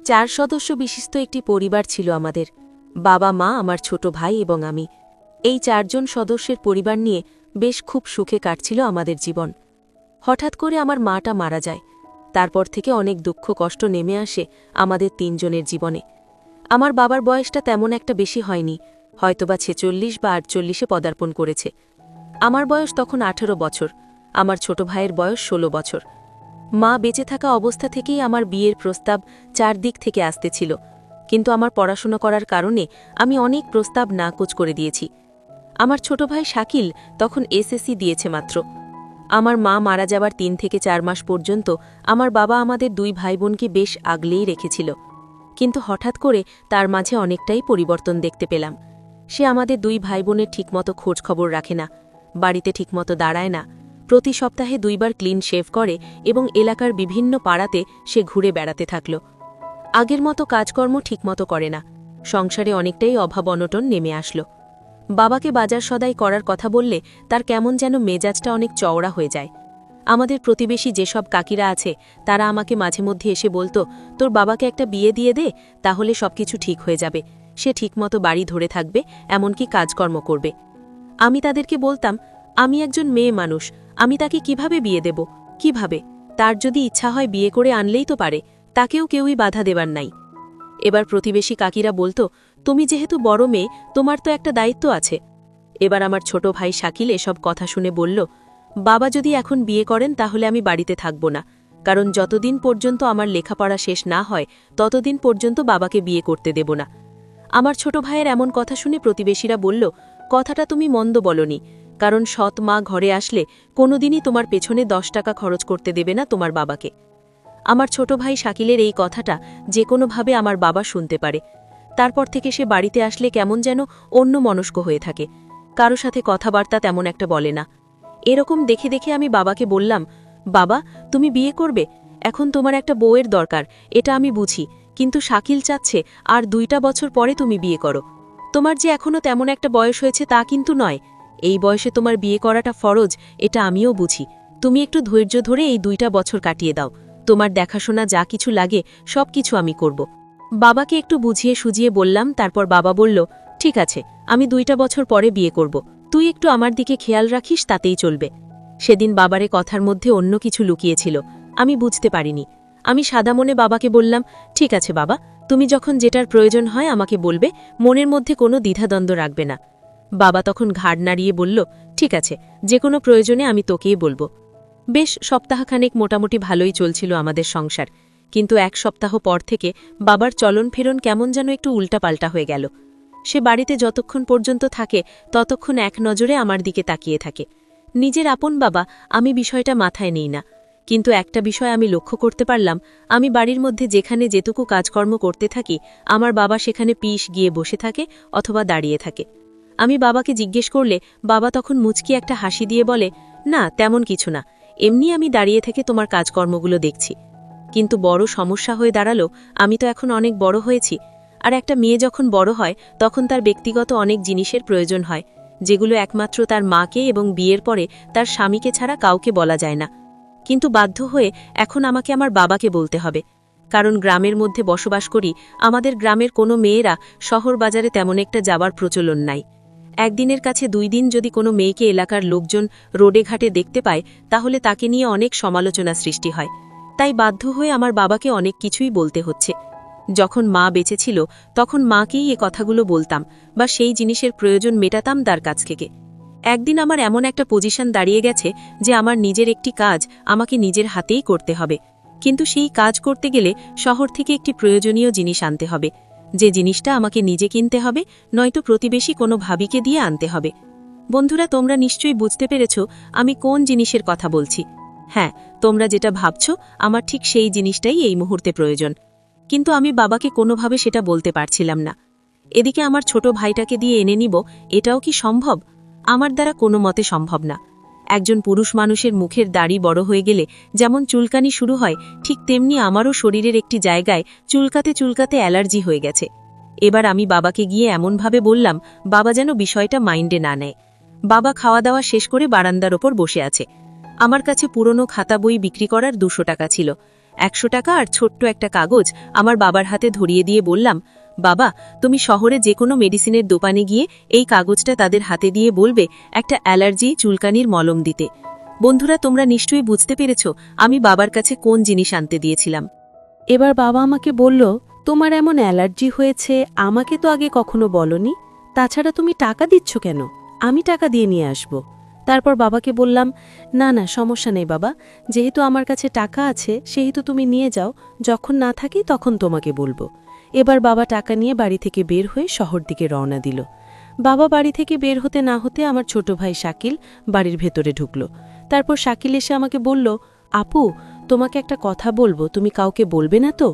4 সদস্য বিশিষ্ট একটি পরিবার ছিল আমাদের। বাবা, মা, আমার ছোট ভাই এবং আমি। এই 4 জন সদস্যের পরিবার নিয়ে বেশ খুব সুখে কাটছিল আমাদের জীবন। হঠাৎ করে আমার মাটা মারা যায়। তারপর থেকে অনেক দুঃখ কষ্ট নেমে আসে আমাদের 3 জনের জীবনে। আমার বাবার বয়সটা তেমন একটা বেশি হয়নি, হয়তোবা 46 বা 48-এ পদার্পণ করেছে। আমার বয়স তখন 18 বছর, আমার ছোট ভাইয়ের বয়স 16 বছর। মা বেঁচে থাকা অবস্থা থেকেই আমার বিয়ের প্রস্তাব 4 দিক থেকে আসতেছিল, কিন্তু আমার পড়াশোনা করার কারণে আমি অনেক প্রস্তাব নাকচ করে দিয়েছি। আমার ছোট ভাই শাকিল তখন এসএসসি দিয়েছে মাত্র। আমার মা মারা যাবার 3 থেকে 4 মাস পর্যন্ত আমার বাবা আমাদের 2 ভাই বোনকে বেশ আগলেই রেখেছিল, কিন্তু হঠাৎ করে তার মাঝে অনেকটাই পরিবর্তন দেখতে পেলাম। সে আমাদের 2 ভাই বোনের ঠিকমতো খোঁজ খবর রাখে না, বাড়িতে ঠিকমতো দাঁড়ায় না, প্রতি সপ্তাহে 2 বার ক্লিন শেভ করে এবং এলাকার বিভিন্ন পাড়াতে সে ঘুরে বেড়াতে থাকল। আগের মতো কাজকর্ম ঠিকমতো করে না, সংসারে অনেকটাই অভাব অনটন নেমে আসলো। বাবাকে বাজার সদাই করার কথা বললে তার কেমন যেন মেজাজটা অনেক চওড়া হয়ে যায়। আমাদের প্রতিবেশী যেসব কাকিরা আছে তারা আমাকে মাঝে মধ্যে এসে বলতো, তোর বাবাকে একটা বিয়ে দিয়ে দে, তাহলে সবকিছু ঠিক হয়ে যাবে, সে ঠিকমতো বাড়ি ধরে থাকবে, এমনকি কাজকর্ম করবে। আমি তাদেরকে বলতাম, আমি একজন মেয়ে মানুষ, আমি তাকে কিভাবে বিয়ে দেব? কিভাবে? তার যদি ইচ্ছা হয় বিয়ে করে আনলেই তো পারে, তাকেও কেউই বাধা দেবার নাই। এবার প্রতিবেশী কাকিরা বলতো, তুমি যেহেতু বড় মেয়ে, তোমার তো একটা দায়িত্ব আছে। এবার আমার ছোট ভাই শাকিল এসব কথা শুনে বলল, বাবা যদি এখন বিয়ে করেন তাহলে আমি বাড়িতে থাকব না, কারণ যতদিন পর্যন্ত আমার লেখাপড়া শেষ না হয় ততদিন পর্যন্ত বাবাকে বিয়ে করতে দেব না। আমার ছোট ভাইয়ের এমন কথা শুনে প্রতিবেশীরা বলল, কথাটা তুমি মন্দ বলনি, কারণ সৎ মা ঘরে আসলে কোনোদিনই তোমার পেছনে 10 টাকা খরচ করতে দেবে না তোমার বাবাকে। আমার ছোট ভাই শাকিলের এই কথাটা যে কোনোভাবে আমার বাবা শুনতে পারে। তারপর থেকে সে বাড়িতে আসলে কেমন যেন অন্য মনস্ক হয়ে থাকে, কারো সাথে কথাবার্তা তেমন একটা বলে না। এরকম দেখে দেখে আমি বাবাকে বললাম, বাবা, তুমি বিয়ে করবে, এখন তোমার একটা বউয়ের দরকার, এটা আমি বুঝি, কিন্তু শাকিল চাচ্ছে আর 2টা বছর পরে তুমি বিয়ে করো। তোমার যে এখনো তেমন একটা বয়স হয়েছে তা কিন্তু নয়, এই বয়সে তোমার বিয়ে করাটা ফরজ, এটা আমিও বুঝি। তুমি একটু ধৈর্য ধরে এই 2টা বছর কাটিয়ে দাও, তোমার দেখাশোনা যা কিছু লাগে সব কিছু আমি করব। বাবাকে একটু বুঝিয়ে সুজিয়ে বললাম, তারপর বাবা বলল, ঠিক আছে, আমি 2টা বছর পরে বিয়ে করব, তুই একটু আমার দিকে খেয়াল রাখিস, তাতেই চলবে। সেদিন বাবারে কথার মধ্যে অন্য কিছু লুকিয়েছিল, আমি বুঝতে পারিনি। আমি সাদা মনে বাবাকে বললাম, ঠিক আছে বাবা, তুমি যখন যেটার প্রয়োজন হয় আমাকে বলবে, মনের মধ্যে কোনো দ্বিধাদ্বন্দ্ব রাখবে না। বাবা তখন ঘাড় নাড়িয়ে বলল, ঠিক আছে, যে কোনো প্রয়োজনে আমি তোকেই বলবো। বেশ সপ্তাহখানেক মোটামুটি ভালোই চলছিল আমাদের সংসার, কিন্তু 1 সপ্তাহ পর থেকে বাবার চলন ফেরন কেমন যেন একটু উল্টাপাল্টা হয়ে গেল। সে বাড়িতে যতক্ষণ পর্যন্ত থাকে ততক্ষণ এক নজরে আমার দিকে তাকিয়ে থাকে। নিজের আপন বাবা, আমি বিষয়টা মাথায় নেই না, কিন্তু একটা বিষয় আমি লক্ষ্য করতে পারলাম, আমি বাড়ির মধ্যে যেখানে যেটুকু কাজকর্ম করতে থাকি আমার বাবা সেখানে পিষ গিয়ে বসে থাকে অথবা দাঁড়িয়ে থাকে। আমি বাবাকে জিজ্ঞেস করলে বাবা তখন মুচকি একটা হাসি দিয়ে বলে, না তেমন কিছু না, এমনি আমি দাঁড়িয়ে থেকে তোমার কাজকর্মগুলো দেখছি। কিন্তু বড় সমস্যা হয়ে দাঁড়ালো, আমি তো এখন অনেক বড় হয়েছি, আর একটা মেয়ে যখন বড় হয় তখন তার ব্যক্তিগত অনেক জিনিসের প্রয়োজন হয়, যেগুলো একমাত্র তার মাকে এবং বিয়ের পরে তার স্বামীকে ছাড়া কাউকে বলা যায় না। কিন্তু বাধ্য হয়ে এখন আমাকে আমার বাবাকে বলতে হবে, কারণ গ্রামের মধ্যে বসবাস করি, আমাদের গ্রামের কোনো মেয়েরা শহর বাজারে তেমন একটা যাবার প্রচলন নাই। একদিনের কাছে 2 দিন যদি কোনো মেয়েকে এলাকার লোকজন রোডে ঘাটে দেখতে পায় তাহলে তাকে নিয়ে অনেক সমালোচনা সৃষ্টি হয়। তাই বাধ্য হয়ে আমার বাবাকে অনেক কিছুই বলতে হচ্ছে। যখন মা বেঁচে ছিল তখন মাকেই এ কথাগুলো বলতাম বা সেই জিনিসের প্রয়োজন মেটাতাম তার কাছ থেকে। একদিন আমার এমন একটা পজিশন দাঁড়িয়ে গেছে যে আমার নিজের একটি কাজ আমাকে নিজের হাতেই করতে হবে, কিন্তু সেই কাজ করতে গেলে শহর থেকে একটি প্রয়োজনীয় জিনিস আনতে হবে, যে জিনিসটা আমাকে নিজে কিনতে হবে, নয়তো প্রতিবেশী কোনো ভাবিকে দিয়ে আনতে হবে। বন্ধুরা, তোমরা নিশ্চয়ই বুঝতে পেরেছ আমি কোন জিনিসের কথা বলছি। হ্যাঁ, তোমরা যেটা ভাবছ আমার ঠিক সেই জিনিসটাই এই মুহূর্তে প্রয়োজন, কিন্তু আমি বাবাকে কোনোভাবে সেটা বলতে পারছিলাম না। এদিকে আমার ছোট ভাইটাকে দিয়ে এনে নিব, এটাও কি সম্ভব? আমার দ্বারা কোনো মতে সম্ভব না। একজন পুরুষ মানুষের মুখের দাড়ি বড় হয়ে গেলে যেমন চুলকানি শুরু হয়, ঠিক তেমনি আমারও শরীরের একটি জায়গায় চুলকাতে চুলকাতে অ্যালার্জি হয়ে গেছে। এবার আমি বাবাকে গিয়ে এমনভাবে বললাম, বাবা যেন বিষয়টা মাইন্ডে না নেয়। বাবা খাওয়া দাওয়া শেষ করে বারান্দার ওপর বসে আছে। আমার কাছে পুরনো খাতা বই বিক্রি করার 200 টাকা ছিল। 100 টাকা আর ছোট্ট একটা কাগজ আমার বাবার হাতে ধরিয়ে দিয়ে বললাম, বাবা, তুমি শহরে যে কোনো মেডিসিনের দোকানে গিয়ে এই কাগজটা তাদের হাতে দিয়ে বলবে একটা অ্যালার্জি চুলকানির মলম দিতে। বন্ধুরা, তোমরা নিশ্চয়ই বুঝতে পেরেছ আমি বাবার কাছে কোন জিনিস আনতে দিয়েছিলাম। এবার বাবা আমাকে বলল, তোমার এমন অ্যালার্জি হয়েছে, আমাকে তো আগে কখনো বলনি। তাছাড়া তুমি টাকা দিচ্ছ কেন? আমি টাকা দিয়ে নিয়ে আসব। তারপর বাবাকে বললাম, না না, সমস্যা নেই বাবা, যেহেতু আমার কাছে টাকা আছে সেহেতু তুমি নিয়ে যাও, যখন না থাকি তখন তোমাকে বলবো। এবার বাবা টাকা নিয়ে বাড়ি থেকে বের হয়ে শহর দিকে রওনা দিল। বাবা বাড়ি থেকে বের হতে না হতে আমার ছোট ভাই শাকিল বাড়ির ভেতরে ঢুকল। তারপর শাকিল এসে আমাকে বলল, আপু, তোমাকে একটা কথা বলবো, তুমি কাউকে বলবে না তো?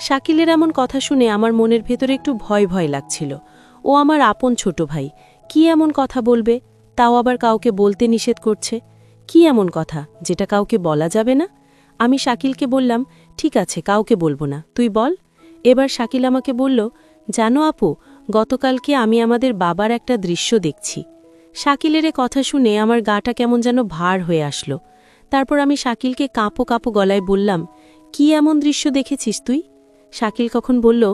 শাকিলের এমন কথা শুনে আমার মনের ভেতরে একটু ভয় ভয় লাগছিল। ও আমার আপন ছোট ভাই, কি এমন কথা বলবে, তাও আবার কাউকে বলতে নিষেধ করছে? কি এমন কথা যেটা কাউকে বলা যাবে না? আমি শাকিলকে বললাম, ঠিক আছে, কাউকে বলবো না, তুই বল। এবার শাকিল আমাকে বলল, জানো আপু, গতকালকে আমি আমাদের বাবার একটা দৃশ্য দেখছি। শাকিলের কথা শুনে আমার গাটা কেমন যেন ভার হয়ে আসলো। তারপর আমি শাকিলকে কাঁপো কাঁপো গলায় বললাম, কি এমন দৃশ্য দেখেছিস তুই? শাকিল কখন বলল,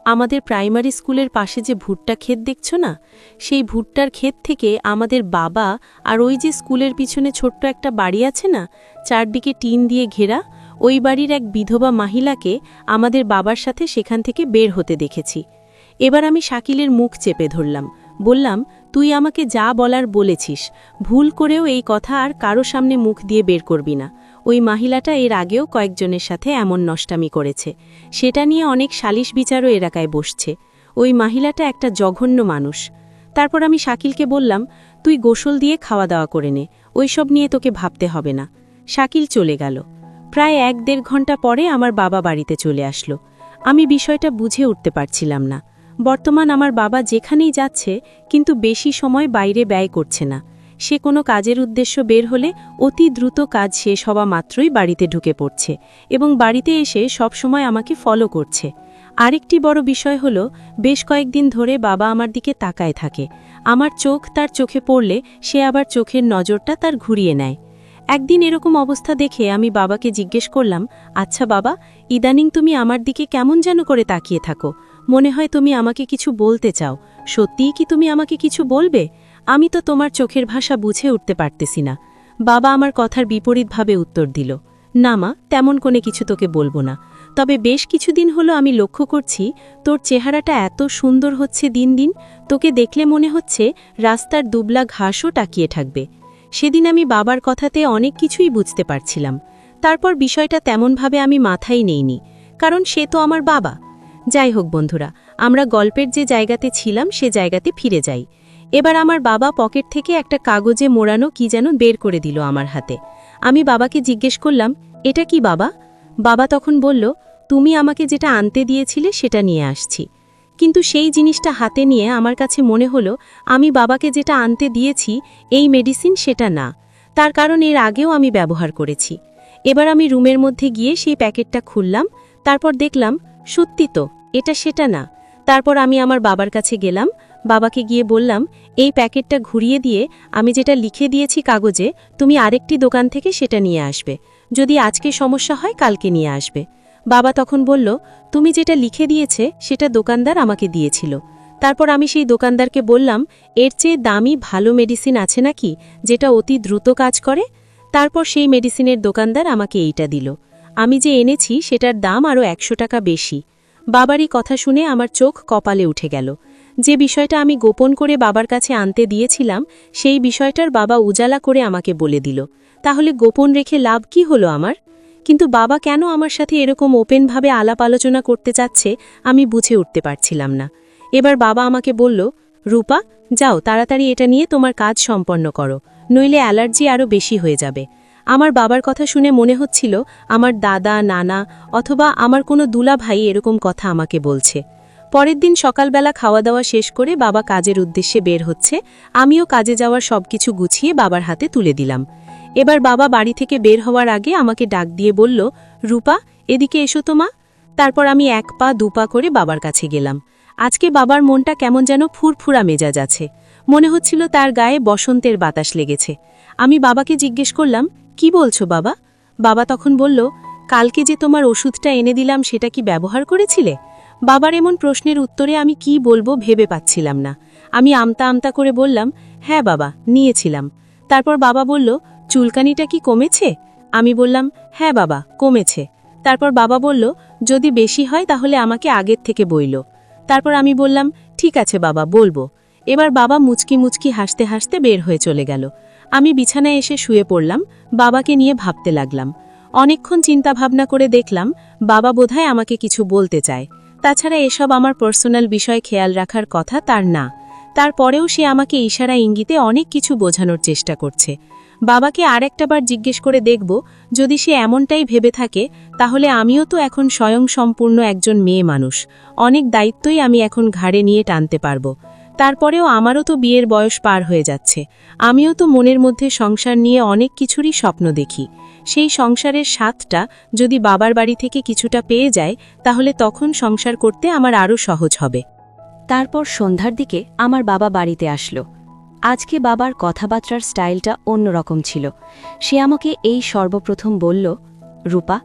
আমাদের প্রাইমারি স্কুলের পাশে যে ভুট্টা ক্ষেত দেখছ না, সেই ভুট্টার ক্ষেত থেকে আমাদের বাবা আর ওই যে স্কুলের পিছনে ছোট্ট একটা বাড়ি আছে না, চারদিকে টিন দিয়ে ঘেরা, ওই বাড়ির এক বিধবা মহিলাকে আমাদের বাবার সাথে সেখান থেকে বের হতে দেখেছি। এবার আমি শাকিলের মুখ চেপে ধরলাম, বললাম, তুই আমাকে যা বলার বলেছিস, ভুল করেও এই কথা আর কারো সামনে মুখ দিয়ে বের করবি না। ওই মহিলাটা এর আগেও কয়েকজনের সাথে এমন নষ্টামি করেছে, সেটা নিয়ে অনেক সালিশ বিচারও এলাকায় বসছে। ওই মহিলাটা একটা জঘন্য মানুষ। তারপর আমি শাকিলকে বললাম, তুই গোসল দিয়ে খাওয়া দাওয়া করে নে, ওইসব নিয়ে তোকে ভাবতে হবে না। শাকিল চলে গেল। প্রায় 1-1.5 ঘন্টা পরে আমার বাবা বাড়িতে চলে আসলো। আমি বিষয়টা বুঝে উঠতে পারছিলাম না। বর্তমান আমার বাবা যেখানেই যাচ্ছে, কিন্তু বেশি সময় বাইরে ব্যয় করছে না। সে কোনো কাজের উদ্দেশ্য বের হলে অতি দ্রুত কাজ শেষ হওয়া মাত্রই বাড়িতে ঢুকে পড়ছে এবং বাড়িতে এসে সব সময় আমাকে ফলো করছে। আরেকটি বড় বিষয় হলো, বেশ কয়েকদিন ধরে বাবা আমার দিকে তাকায় থাকে। আমার চোখ তার চোখে পড়লে সে আবার চোখের নজরটা তার ঘুরিয়ে নেয়। একদিন এরকম অবস্থা দেখে আমি বাবাকে জিজ্ঞেস করলাম, আচ্ছা বাবা, ইদানিং তুমি আমার দিকে কেমন যেন করে তাকিয়ে থাকো, মনে হয় তুমি আমাকে কিছু বলতে চাও। সত্যিই কি তুমি আমাকে কিছু বলবে? আমি তো তোমার চোখের ভাষা বুঝে উঠতে পারতেছি না। বাবা আমার কথার বিপরীতভাবে উত্তর দিল, না মা, তেমন কোনো কিছু তোকে বলবো না। তবে বেশ কিছুদিন হলো আমি লক্ষ্য করছি তোর চেহারাটা এত সুন্দর হচ্ছে দিন দিন, তোকে দেখলে মনে হচ্ছে রাস্তার দুবলা ঘাসও টাকিয়ে থাকবে। সেদিন আমি বাবার কথাতে অনেক কিছুই বুঝতে পারছিলাম। তারপর বিষয়টা তেমনভাবে আমি মাথায় নেইনি, কারণ সে তো আমার বাবা। যাই হোক বন্ধুরা, আমরা গল্পের যে জায়গাতে ছিলাম সে জায়গাতে ফিরে যাই। এবার আমার বাবা পকেট থেকে একটা কাগজে মোড়ানো কি যেন বের করে দিল আমার হাতে। আমি বাবাকে জিজ্ঞেস করলাম, এটা কি বাবা? বাবা তখন বলল, তুমি আমাকে যেটা আনতে দিয়েছিলে সেটা নিয়ে আসছি। কিন্তু সেই জিনিসটা হাতে নিয়ে আমার কাছে মনে হলো আমি বাবাকে যেটা আনতে দিয়েছি এই মেডিসিন সেটা না, তার কারণ এর আগেও আমি ব্যবহার করেছি। এবার আমি রুমের মধ্যে গিয়ে সেই প্যাকেটটা খুললাম, তারপর দেখলাম সত্যি তো, এটা সেটা না। তারপর আমি আমার বাবার কাছে গেলাম, বাবাকে গিয়ে বললাম, এই প্যাকেটটা ঘুরিয়ে দিয়ে আমি যেটা লিখে দিয়েছি কাগজে, তুমি আরেকটি দোকান থেকে সেটা নিয়ে আসবে। যদি আজকে সমস্যা হয় কালকে নিয়ে আসবে। বাবা তখন বলল, তুমি যেটা লিখে দিয়েছে সেটা দোকানদার আমাকে দিয়েছিল। তারপর আমি সেই দোকানদারকে বললাম, এর চেয়ে দামি ভালো মেডিসিন আছে নাকি যেটা অতি দ্রুত কাজ করে? তারপর সেই মেডিসিনের দোকানদার আমাকে এইটা দিল। আমি যে এনেছি সেটার দাম আরও 100 টাকা বেশি। বাবারই কথা শুনে আমার চোখ কপালে উঠে গেল। যে বিষয়টা আমি গোপন করে বাবার কাছে আনতে দিয়েছিলাম সেই বিষয়টার বাবা উজালা করে আমাকে বলে দিল। তাহলে গোপন রেখে লাভ কি হলো আমার? কিন্তু বাবা কেন আমার সাথে এরকম ওপেনভাবে আলাপ আলোচনা করতে চাচ্ছে আমি বুঝে উঠতে পারছিলাম না। এবার বাবা আমাকে বলল, রূপা, যাও তাড়াতাড়ি এটা নিয়ে তোমার কাজ সম্পন্ন করো, নইলে অ্যালার্জি আরও বেশি হয়ে যাবে। আমার বাবার কথা শুনে মনে হচ্ছিল আমার দাদা, নানা অথবা আমার কোনো দুলা ভাই এরকম কথা আমাকে বলছে। পরের দিন সকালবেলা খাওয়া দাওয়া শেষ করে বাবা কাজের উদ্দেশ্যে বের হচ্ছে, আমিও কাজে যাওয়ার সবকিছু গুছিয়ে বাবার হাতে তুলে দিলাম। এবার বাবা বাড়ি থেকে বের হওয়ার আগে আমাকে ডাক দিয়ে বলল, রূপা, এদিকে এসো তো মা। তারপর আমি 1 পা 2 পা করে বাবার কাছে গেলাম। আজকে বাবার মনটা কেমন যেন ফুরফুরা মেজাজ আছে, মনে হচ্ছিল তার গায়ে বসন্তের বাতাস লেগেছে। আমি বাবাকে জিজ্ঞেস করলাম, কি বলছো বাবা? বাবা তখন বলল, কালকে যে তোমার ওষুধটা এনে দিলাম সেটা কি ব্যবহার করেছিলে? বাবার এমন প্রশ্নের উত্তরে আমি কি বলবো ভেবে পাচ্ছিলাম না। আমি আমতা আমতা করে বললাম, হ্যাঁ বাবা, নিয়েছিলাম। তারপর বাবা বলল, চুলকানিটা কি কমেছে? আমি বললাম, হ্যাঁ বাবা, কমেছে। তারপর বাবা বলল, যদি বেশি হয় তাহলে আমাকে আগের থেকে বইল। তারপর আমি বললাম, ঠিক আছে বাবা, বলবো। এবার বাবা মুচকি মুচকি হাসতে হাসতে বের হয়ে চলে গেল। আমি বিছানায় এসে শুয়ে পড়লাম, বাবাকে নিয়ে ভাবতে লাগলাম। অনেকক্ষণ চিন্তা ভাবনা করে দেখলাম বাবা বোধহয় আমাকে কিছু বলতে চায়। তাছাড়া এসব আমার পার্সোনাল বিষয় খেয়াল রাখার কথা তার না। তারপরেও সে আমাকে ইশারা ইঙ্গিতে অনেক কিছু বোঝানোর চেষ্টা করছে। বাবাকে আরেকটাবার জিজ্ঞেস করে দেখব, যদি সে এমনটাই ভেবে থাকে তাহলে আমিও তো এখন স্বয়ংসম্পূর্ণ একজন মেয়ে মানুষ, অনেক দায়িত্বই আমি এখন ঘাড়ে নিয়ে টানতে পারবো। তারপরেও আমারও তো বিয়ের বয়স পার হয়ে যাচ্ছে, আমিও তো মনের মধ্যে সংসার নিয়ে অনেক কিছুরই স্বপ্ন দেখি। সেই সংসারের স্বাদটা যদি বাবার বাড়ি থেকে কিছুটা পেয়ে যায় তাহলে তখন সংসার করতে আমার আরও সহজ হবে। তারপর সন্ধ্যার দিকে আমার বাবা বাড়িতে আসলো। আজকে বাবার কথাবার্তার স্টাইলটা অন্যরকম ছিল। সে আমাকে এই সর্বপ্রথম বলল, রূপা,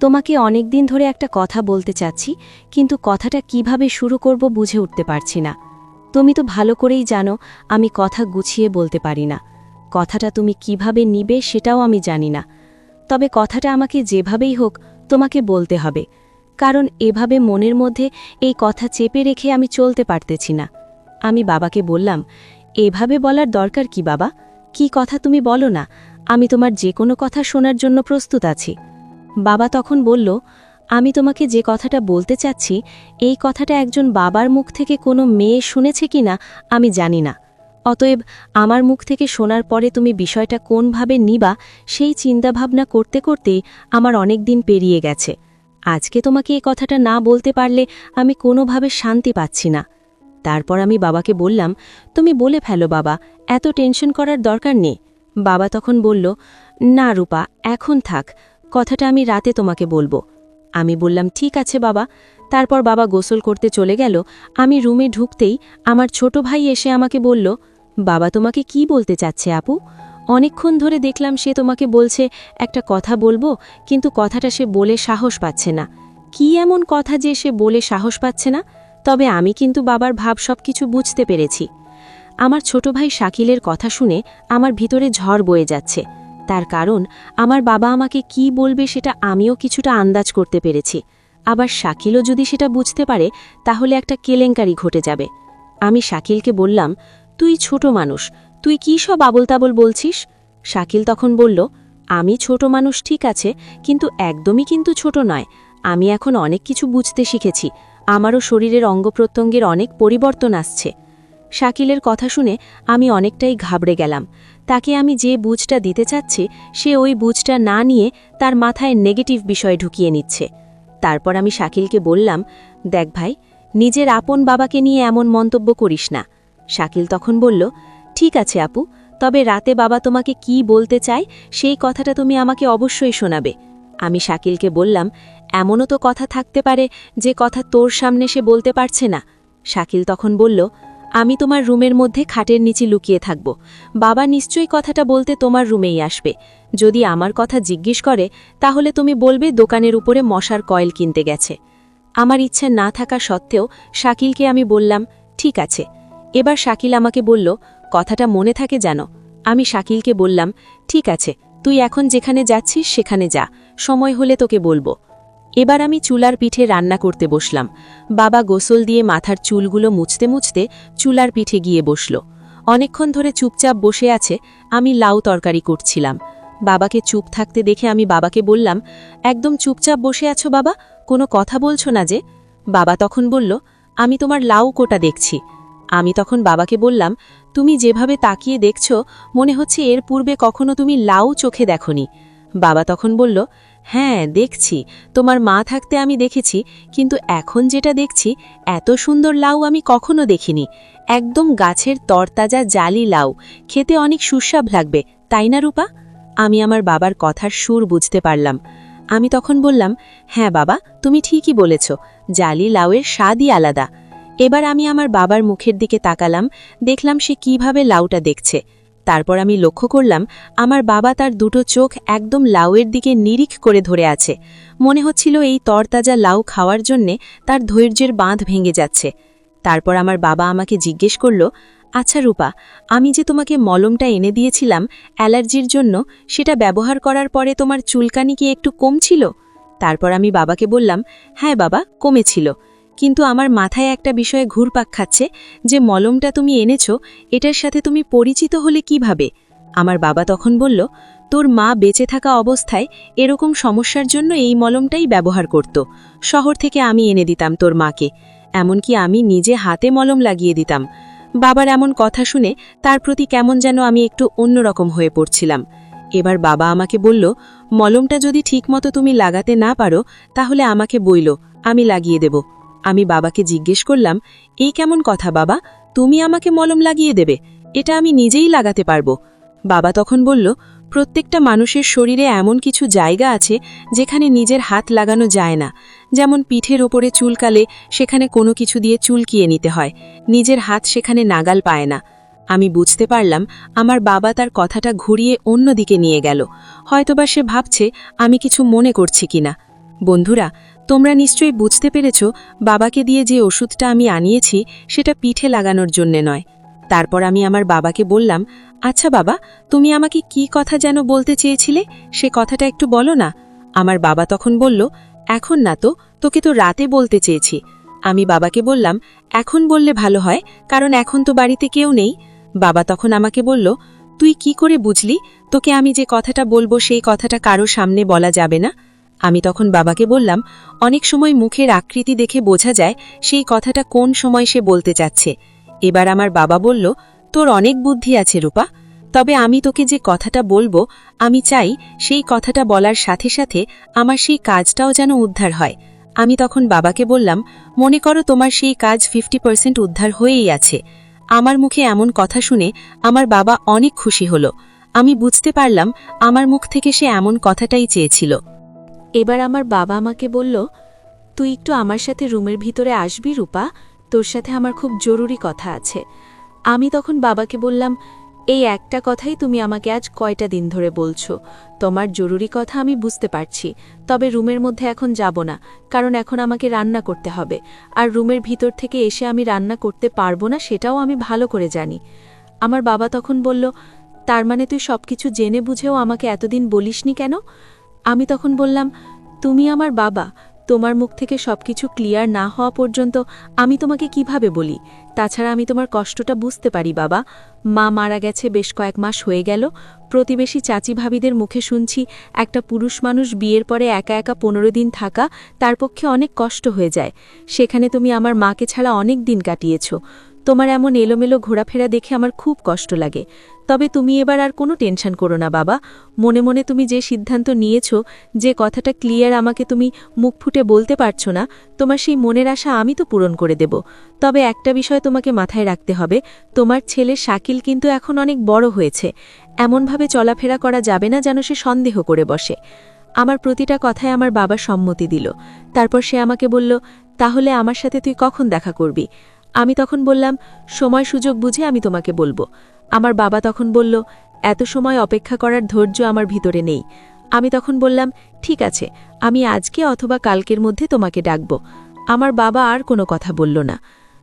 তোমাকে অনেক দিন ধরে একটা কথা বলতে চাচ্ছি, কিন্তু কথাটা কিভাবে শুরু করব বুঝে উঠতে পারছি না। তুমি তো ভালো করেই জানো আমি কথা গুছিয়ে বলতে পারি না। কথাটা তুমি কিভাবে নিবে সেটাও আমি জানি না। তবে কথাটা আমাকে যেভাবেই হোক তোমাকে বলতে হবে, কারণ এভাবে মনের মধ্যে এই কথা চেপে রেখে আমি চলতে পারতেছি না। আমি বাবাকে বললাম, এভাবে বলার দরকার কি বাবা? কি কথা তুমি বলো না, আমি তোমার যে কোনো কথা শোনার জন্য প্রস্তুত আছি। বাবা তখন বলল, আমি তোমাকে যে কথাটা বলতে চাচ্ছি এই কথাটা একজন বাবার মুখ থেকে কোনো মেয়ে শুনেছে কিনা আমি জানি না। অতএব আমার মুখ থেকে শোনার পরে তুমি বিষয়টা কোনভাবে নিবা সেই চিন্তাভাবনা করতে করতেই আমার অনেক দিন পেরিয়ে গেছে। আজকে তোমাকে এই কথাটা না বলতে পারলে আমি কোনোভাবে শান্তি পাচ্ছি না। তারপর আমি বাবাকে বললাম, তুমি বলে ফেলো বাবা, এত টেনশন করার দরকার নেই। বাবা তখন বলল, না রূপা, এখন থাক, কথাটা আমি রাতে তোমাকে বলবো। আমি বললাম, ঠিক আছে বাবা। তারপর বাবা গোসল করতে চলে গেল। আমি রুমে ঢুকতেই আমার ছোট ভাই এসে আমাকে বলল, বাবা তোমাকে কি বলতে চাচ্ছে আপু? অনেকক্ষণ ধরে দেখলাম সে তোমাকে বলছে একটা কথা বলবো, কিন্তু কথাটা সে বলে সাহস পাচ্ছে না। কি এমন কথা যে সে বলে সাহস পাচ্ছে না? তবে আমি কিন্তু বাবার ভাব সবকিছু বুঝতে পেরেছি। আমার ছোট ভাই শাকিলের কথা শুনে আমার ভিতরে ঝড় বয়ে যাচ্ছে। তার কারণ আমার বাবা আমাকে কি বলবে সেটা আমিও কিছুটা আন্দাজ করতে পেরেছি। আবার শাকিলও যদি সেটা বুঝতে পারে তাহলে একটা কেলেঙ্কারি ঘটে যাবে। আমি শাকিলকে বললাম, তুই ছোট মানুষ, তুই কি সব আবোলতাবোল বলছিস? শাকিল তখন বলল, আমি ছোট মানুষ ঠিক আছে, কিন্তু একদমই কিন্তু ছোট নয়। আমি এখন অনেক কিছু বুঝতে শিখেছি, আমারও শরীরের অঙ্গপ্রত্যঙ্গের অনেক পরিবর্তন আসছে। শাকিলের কথা শুনে আমি অনেকটাই ঘাবড়ে গেলাম। তাকে আমি যে বুঝটা দিতে চাচ্ছি সে ওই বুঝটা না নিয়ে তার মাথায় নেগেটিভ বিষয় ঢুকিয়ে নিচ্ছে। তারপর আমি শাকিলকে বললাম, দেখ ভাই, নিজের আপন বাবাকে নিয়ে এমন মন্তব্য করিস না। শাকিল তখন বলল, ঠিক আছে আপু, তবে রাতে বাবা তোমাকে কি বলতে চায় সেই কথাটা তুমি আমাকে অবশ্যই শোনাবে। আমি শাকিলকে বললাম, এমনও তো কথা থাকতে পারে যে কথা তোর সামনে সে বলতে পারছে না। শাকিল তখন বলল, আমি তোমার রুমের মধ্যে খাটের নিচে লুকিয়ে থাকব, বাবা নিশ্চয়ই কথাটা বলতে তোমার রুমেই আসবে। যদি আমার কথা জিজ্ঞেস করে তাহলে তুমি বলবে দোকানের উপরে মশার কয়েল কিনতে গেছে। আমার ইচ্ছে না থাকা সত্ত্বেও শাকিলকে আমি বললাম, ঠিক আছে। এবার শাকিল আমাকে বলল, কথাটা মনে থাকে জানো? আমি শাকিলকে বললাম, ঠিক আছে, তুই এখন যেখানে যাচ্ছিস সেখানে যা, সময় হলে তোকে বলবো। এবার আমি চুলার পিঠে রান্না করতে বসলাম। বাবা গোসল দিয়ে মাথার চুলগুলো মুছতে মুছতে চুলার পিঠে গিয়ে বসল। অনেকক্ষণ ধরে চুপচাপ বসে আছে। আমি লাউ তরকারি করছিলাম। বাবাকে চুপ থাকতে দেখে আমি বাবাকে বললাম, একদম চুপচাপ বসে আছো বাবা, কোনো কথা বলছো না যে? বাবা তখন বলল, আমি তোমার লাউ কোটা দেখছি। আমি তখন বাবাকে বললাম, তুমি যেভাবে তাকিয়ে দেখছো মনে হচ্ছে এর পূর্বে কখনো তুমি লাউ চোখে দেখনি। বাবা তখন বলল, হ্যাঁ দেখছি, তোমার মা থাকতে আমি দেখেছি, কিন্তু এখন যেটা দেখছি এত সুন্দর লাউ আমি কখনো দেখিনি। একদম গাছের তরতাজা জালি লাউ, খেতে অনেক সুস্বাদ লাগবে, তাই না রূপা? আমি আমার বাবার কথার সুর বুঝতে পারলাম। আমি তখন বললাম, হ্যাঁ বাবা, তুমি ঠিকই বলেছ, জালি লাউয়ের স্বাদই আলাদা। এবার আমি আমার বাবার মুখের দিকে তাকালাম, দেখলাম সে কিভাবে লাউটা দেখছে। তারপর আমি লক্ষ্য করলাম আমার বাবা তার দুটো চোখ একদম লাউয়ের দিকে নিরিখ করে ধরে আছে। মনে হচ্ছিল এই তরতাজা লাউ খাওয়ার জন্যে তার ধৈর্যের বাঁধ ভেঙে যাচ্ছে। তারপর আমার বাবা আমাকে জিজ্ঞেস করল, আচ্ছা রূপা, আমি যে তোমাকে মলমটা এনে দিয়েছিলাম অ্যালার্জির জন্য, সেটা ব্যবহার করার পরে তোমার চুলকানি কি একটু কমছিল? তারপর আমি বাবাকে বললাম, হ্যাঁ বাবা, কমেছিল, কিন্তু আমার মাথায় একটা বিষয়ে ঘুরপাক খাচ্ছে যে মলমটা তুমি এনেছ, এটার সাথে তুমি পরিচিত হলে কিভাবে? আমার বাবা তখন বলল, তোর মা বেঁচে থাকা অবস্থায় এরকম সমস্যার জন্য এই মলমটাই ব্যবহার করত। শহর থেকে আমি এনে দিতাম তোর মাকে, এমনকি আমি নিজে হাতে মলম লাগিয়ে দিতাম। বাবার এমন কথা শুনে তার প্রতি কেমন যেন আমি একটু অন্যরকম হয়ে পড়ছিলাম। এবার বাবা আমাকে বলল, মলমটা যদি ঠিকমতো তুমি লাগাতে না পারো তাহলে আমাকে বইল, আমি লাগিয়ে দেব। আমি বাবাকে জিজ্ঞেস করলাম, এই কেমন কথা বাবা, তুমি আমাকে মলম লাগিয়ে দেবে? এটা আমি নিজেই লাগাতে পারবো। বাবা তখন বলল, প্রত্যেকটা মানুষের শরীরে এমন কিছু জায়গা আছে যেখানে নিজের হাত লাগানো যায় না। যেমন পিঠের ওপরে চুলকালে সেখানে কোনো কিছু দিয়ে চুলকিয়ে নিতে হয়, নিজের হাত সেখানে নাগাল পায় না। আমি বুঝতে পারলাম আমার বাবা তার কথাটা ঘুরিয়ে অন্যদিকে নিয়ে গেল। হয়তোবা সে ভাবছে আমি কিছু মনে করছি কিনা। বন্ধুরা, তোমরা নিশ্চয়ই বুঝতে পেরেছ বাবাকে দিয়ে যে ওষুধটা আমি আনিয়েছি সেটা পিঠে লাগানোর জন্যে নয়। তারপর আমি আমার বাবাকে বললাম, আচ্ছা বাবা, তুমি আমাকে কি কথা যেন বলতে চেয়েছিলে, সে কথাটা একটু বলো না। আমার বাবা তখন বলল, এখন না তো, তোকে তো রাতে বলতে চেয়েছি। আমি বাবাকে বললাম, এখন বললে ভালো হয়, কারণ এখন তো বাড়িতে কেউ নেই। বাবা তখন আমাকে বলল, তুই কি করে বুঝলি তোকে আমি যে কথাটা বলবো সেই কথাটা কারো সামনে বলা যাবে না? আমি তখন বাবাকে বললাম, অনেক সময় মুখের আকৃতি দেখে বোঝা যায় সেই কথাটা কোন সময় সে বলতে চাচ্ছে। এবার আমার বাবা বলল, তোর অনেক বুদ্ধি আছে রূপা, তবে আমি তোকে যে কথাটা বলবো আমি চাই সেই কথাটা বলার সাথে সাথে আমার সেই কাজটাও যেন উদ্ধার হয়। আমি তখন বাবাকে বললাম, মনে করো তোমার সেই কাজ 50% উদ্ধার হয়েই আছে। আমার মুখে এমন কথা শুনে আমার বাবা অনেক খুশি হলো। আমি বুঝতে পারলাম আমার মুখ থেকে সে এমন কথাটাই চেয়েছিল। এবার আমার বাবা আমাকে বলল, তুই একটু আমার সাথে রুমের ভিতরে আসবি রূপা, তোর সাথে আমার খুব জরুরি কথা আছে। আমি তখন বাবাকে বললাম, এই একটা কথাই তুমি আমাকে আজ কয়টা দিন ধরে বলছো। তোমার জরুরি কথা আমি বুঝতে পারছি, তবে রুমের মধ্যে এখন যাব না, কারণ এখন আমাকে রান্না করতে হবে, আর রুমের ভিতর থেকে এসে আমি রান্না করতে পারবো না সেটাও আমি ভালো করে জানি। আমার বাবা তখন বলল, তার মানে তুই সবকিছু জেনে বুঝেও আমাকে এতদিন বলিসনি কেন? আমি তখন বললাম, তুমি আমার বাবা, তোমার মুখ থেকে সবকিছু ক্লিয়ার না হওয়া পর্যন্ত আমি তোমাকে কিভাবে বলি? তাছাড়া আমি তোমার কষ্টটা বুঝতে পারি বাবা। মা মারা গেছে বেশ কয়েক মাস হয়ে গেল। প্রতিবেশী চাচি ভাবিদের মুখে শুনছি একটা পুরুষ মানুষ বিয়ের পরে একা একা 15 দিন থাকা তার পক্ষে অনেক কষ্ট হয়ে যায়। সেখানে তুমি আমার মাকে ছাড়া অনেক দিন কাটিয়েছ। তোমার এমন এলোমেলো ঘোরাফেরা দেখে আমার খুব কষ্ট লাগে। তবে তুমি এবার আর কোনো টেনশন করো না বাবা। মনে মনে তুমি যে সিদ্ধান্ত নিয়েছ, যে কথাটা ক্লিয়ার আমাকে তুমি মুখ ফুটে বলতে পারছো না, তোমার সেই মনের আশা আমি তো পূরণ করে দেব। তবে একটা বিষয় তোমাকে মাথায় রাখতে হবে, তোমার ছেলে শাকিল কিন্তু এখন অনেক বড় হয়েছে। এমনভাবে চলাফেরা করা যাবে না যেন সে সন্দেহ করে বসে। আমার প্রতিটা কথায় আমার বাবা সম্মতি দিল। তারপর সে আমাকে বলল, তাহলে আমার সাথে তুই কখন দেখা করবি? আমি তখন বললাম, সময় সুযোগ বুঝে আমি তোমাকে বলবো। আমার বাবা তখন বলল, এত সময় অপেক্ষা করার ধৈর্য আমার ভিতরে নেই। আমি তখন বললাম, ঠিক আছে, আমি আজকে অথবা কালকের মধ্যে তোমাকে ডাকব। আমার বাবা আর কোনো কথা বলল না।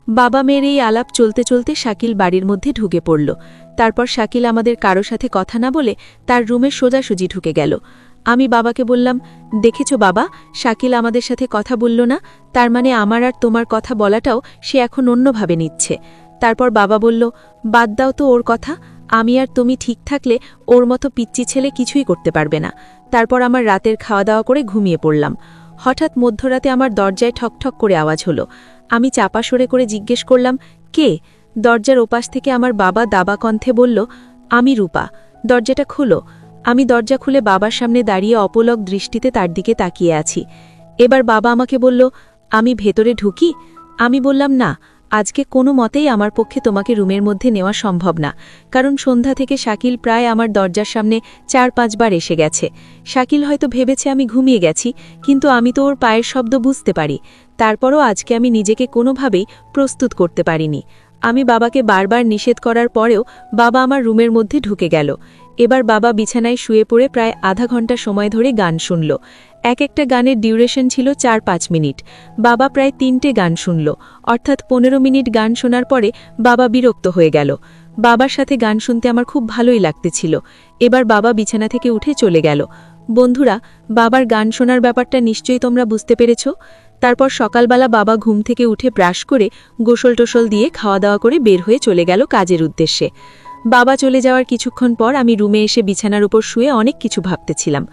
বাবা মেয়ের এই আলাপ চলতে চলতে শাকিল বাড়ির মধ্যে ঢুকে পড়ল। তারপর শাকিল আমাদের কারো সাথে কথা না বলে তার রুমে সোজাসুজি ঢুকে গেল। আমি বাবাকে বললাম, দেখেছো বাবা, শাকিল আমাদের সাথে কথা বলল না, তার মানে আমার আর তোমার কথা বলাটাও সে এখন অন্যভাবে নিচ্ছে। তারপর বাবা বলল, বাদ দাও তো ওর কথা, আমি আর তুমি ঠিক থাকলে ওর মতো পিচ্চি ছেলে কিছুই করতে পারবে না। তারপর আমার রাতের খাওয়া দাওয়া করে ঘুমিয়ে পড়লাম। হঠাৎ মধ্যরাতে আমার দরজায় ঠকঠক করে আওয়াজ হলো। আমি চাপা সরে করে জিজ্ঞেস করলাম, কে? দরজার ওপাশ থেকে আমার বাবা দাবা কণ্ঠে বলল, আমি রূপা, দরজাটা খোলো। আমি দরজা খুলে বাবার সামনে দাঁড়িয়ে অপলক দৃষ্টিতে তার দিকে তাকিয়ে আছি। এবার বাবা আমাকে বলল, আমি ভেতরে ঢুকি? আমি বললাম, না, আজকে কোনো মতেই আমার পক্ষে তোমাকে রুমের মধ্যে নেওয়া সম্ভব না, কারণ সন্ধ্যা থেকে শাকিল প্রায় আমার দরজার সামনে 4-5 বার এসে গেছে। শাকিল হয়তো ভেবেছে আমি ঘুমিয়ে গেছি, কিন্তু আমি তো ওর পায়ের শব্দ বুঝতে পারি। তারপরও আজকে আমি নিজেকে কোনোভাবেই প্রস্তুত করতে পারিনি। আমি বাবাকে বারবার নিষেধ করার পরেও বাবা আমার রুমের মধ্যে ঢুকে গেল। এবার বাবা বিছানায় শুয়ে পড়ে প্রায় আধা ঘন্টা সময় ধরে গান শুনল। এক একটা গানের ডিউরেশন ছিল ৪-৫ মিনিট। বাবা প্রায় ৩টে গান শুনল, অর্থাৎ ১৫ মিনিট গান শোনার পরে বাবা বিরক্ত হয়ে গেল। বাবার সাথে গান শুনতে আমার খুব ভালোই লাগতেছিল। এবার বাবা বিছানা থেকে উঠে চলে গেল। বন্ধুরা, বাবার গান শোনার ব্যাপারটা নিশ্চয়ই তোমরা বুঝতে পেরেছ। তারপর সকালবেলা বাবা ঘুম থেকে উঠে ব্রাশ করে গোসল টোসল দিয়ে খাওয়া দাওয়া করে বের হয়ে চলে গেল কাজের উদ্দেশ্যে। বাবা চলে যাওয়ার কিছুক্ষণ পর আমি রুমে এসে বিছানার উপর শুয়ে অনেক কিছু ভাবতেছিলাম।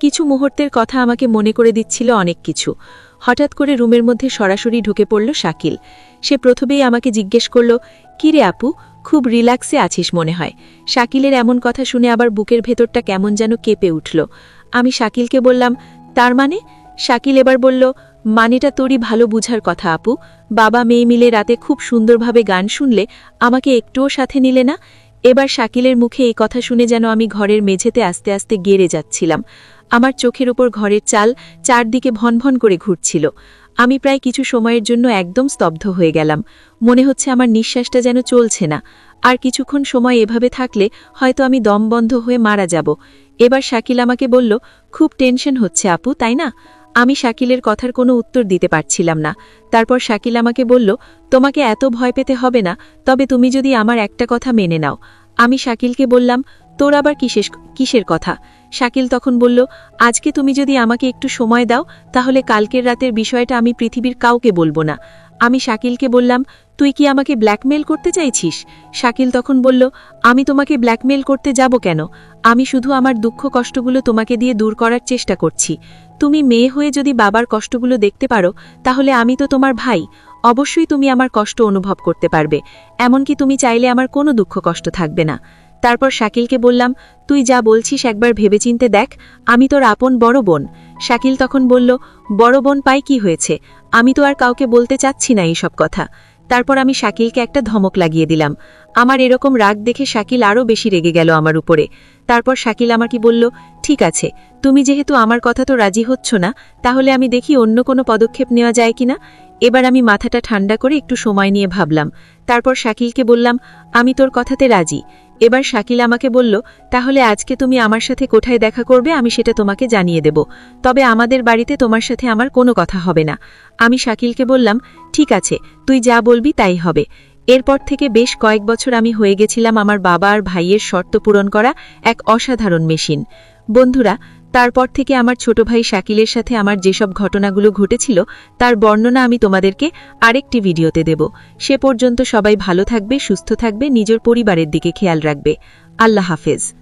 কিছু মুহূর্তের কথা আমাকে মনে করে দিচ্ছিল অনেক কিছু। হঠাৎ করে রুমের মধ্যে সরাসরি ঢুকে পড়ল শাকিল। সে প্রথমেই আমাকে জিজ্ঞেস করল, "কি রে আপু, খুব রিল্যাক্সে আছিস মনে হয়?" শাকিলের এমন কথা শুনে আবার বুকের ভেতরটা কেমন যেন কেঁপে উঠল। আমি শাকিলকে বললাম, "তার মানে?" শাকিল এবার বলল, "মানেটা তোরই ভালো বুঝার কথা আপু। বাবা মেয়ে মিলে রাতে খুব সুন্দরভাবে গান শুনলে আমাকে একটুও সাথে নিলে না?" এবার শাকিলের মুখে এই কথা শুনে যেন আমি ঘরের মেঝেতে আস্তে আস্তে গেড়ে যাচ্ছিলাম। আমার চোখের ওপর ঘরের চাল চারদিকে ভনভন করে ঘুরছিল। আমি প্রায় কিছু সময়ের জন্য একদম স্তব্ধ হয়ে গেলাম। মনে হচ্ছে আমার নিঃশ্বাসটা যেন চলছে না। আর কিছুক্ষণ সময় এভাবে থাকলে হয়তো আমি দম বন্ধ হয়ে মারা যাব। এবার শাকিল আমাকে বলল, "খুব টেনশন হচ্ছে আপু, তাই না?" আমি শাকিলের কথার কোনো উত্তর দিতে পারছিলাম না। তারপর শাকিল আমাকে বলল, "তোমাকে এত ভয় পেতে হবে না, তবে তুমি যদি আমার একটা কথা মেনে নাও।" আমি শাকিলকে বললাম, "তোর আবার কিসের কথা?" শাকিল তখন বলল, "আজকে তুমি যদি আমাকে একটু সময় দাও, তাহলে কালকের রাতের বিষয়টা আমি পৃথিবীর কাউকে বলবো না।" আমি শাকিলকে বললাম, "তুই কি আমাকে ব্ল্যাকমেল করতে চাইছিস?" শাকিল তখন বলল, "আমি তোমাকে ব্ল্যাকমেল করতে যাব কেন? আমি শুধু আমার দুঃখ কষ্টগুলো তোমাকে দিয়ে দূর করার চেষ্টা করছি। তুমি মেয়ে হয়ে যদি বাবার কষ্টগুলো দেখতে পারো, তাহলে আমি তো তোমার ভাই। অবশ্যই তুমি আমার কষ্ট অনুভব করতে পারবে। এমনকি তুমি চাইলে আমার কোনো দুঃখ কষ্ট থাকবে না।" তারপর শাকিলকে বললাম, "তুই যা বলছিস একবার ভেবেচিন্তে দেখ, আমি তোর আপন বড় বোন।" শাকিল তখন বলল, "বড় বোন পাই কি হয়েছে? আমি তো আর কাউকে বলতে চাচ্ছি না এইসব কথা।" তারপর আমি শাকিলকে একটা ধমক লাগিয়ে দিলাম। আমার এরকম রাগ দেখে শাকিল আরও বেশি রেগে গেল আমার উপরে। তারপর শাকিল আমাকে বলল, "ঠিক আছে, তুমি যেহেতু আমার কথা তো রাজি হচ্ছ না, তাহলে আমি দেখি অন্য কোনো পদক্ষেপ নেওয়া যায় কিনা।" এবার আমি মাথাটা ঠান্ডা করে একটু সময় নিয়ে ভাবলাম। তারপর শাকিলকে বললাম, "আমি তোর কথাতে রাজি।" এবার শাকিল আমাকে বলল, "তাহলে আজকে তুমি আমার সাথে কোথায় দেখা করবে আমি সেটা তোমাকে জানিয়ে দেব। তবে আমাদের বাড়িতে তোমার সাথে আমার কোনো কথা হবে না।" আমি শাকিলকে বললাম, "ঠিক আছে, তুই যা বলবি তাই হবে।" এরপর থেকে বেশ কয়েক বছর আমি হয়ে গেছিলাম আমার বাবা আর ভাইয়ের শর্ত পূরণ করা এক অসাধারণ মেশিন। বন্ধুরা, তারপর থেকে আমার ছোট ভাই শাকিলের সাথে আমার যেসব ঘটনাগুলো ঘটেছিল তার বর্ণনা আমি তোমাদেরকে আরেকটি ভিডিওতে দেব। সে পর্যন্ত সবাই ভালো থাকবে, সুস্থ থাকবে, নিজের পরিবারের দিকে খেয়াল রাখবে। আল্লাহ হাফেজ।